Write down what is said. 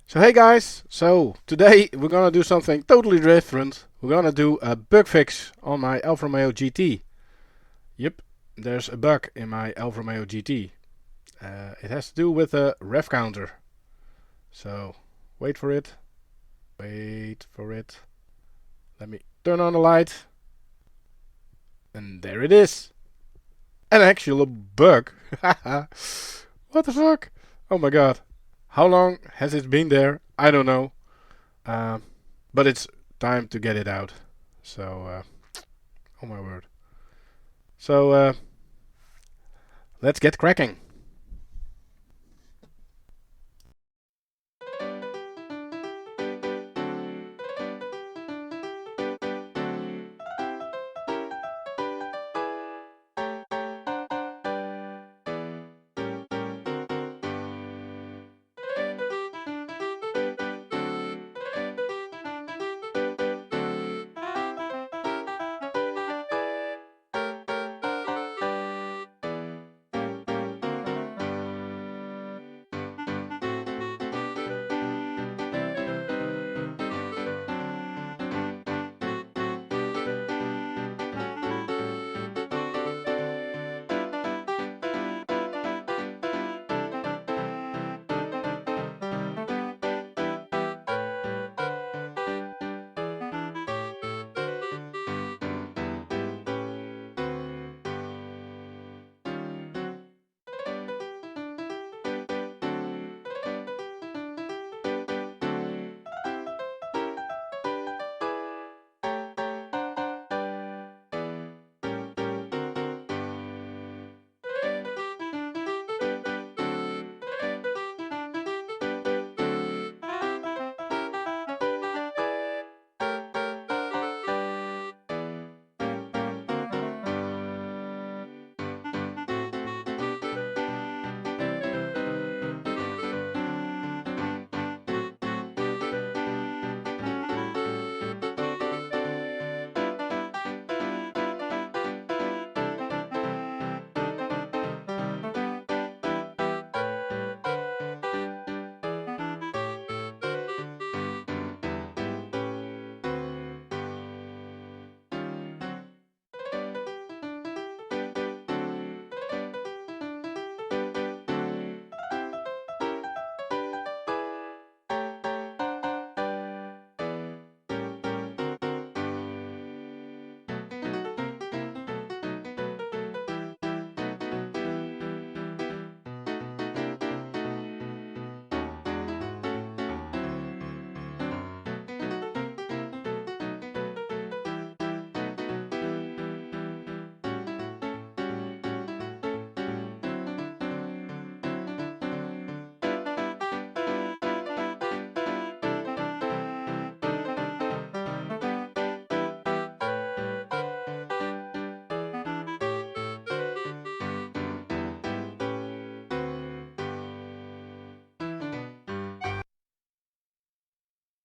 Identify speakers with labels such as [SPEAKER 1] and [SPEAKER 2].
[SPEAKER 1] So hey guys, so today we're gonna do something totally different. We're gonna do a bug fix on my Alfa Romeo GT. Yep, there's a bug in my Alfa Romeo GT. It has to do with a rev counter. So wait for it. Wait for it. Let me turn on the light. And there it is. An actual bug. What the fuck? Oh my god. How long has it been there? I don't know. But it's time to get it out. So, oh my word. So, let's get cracking.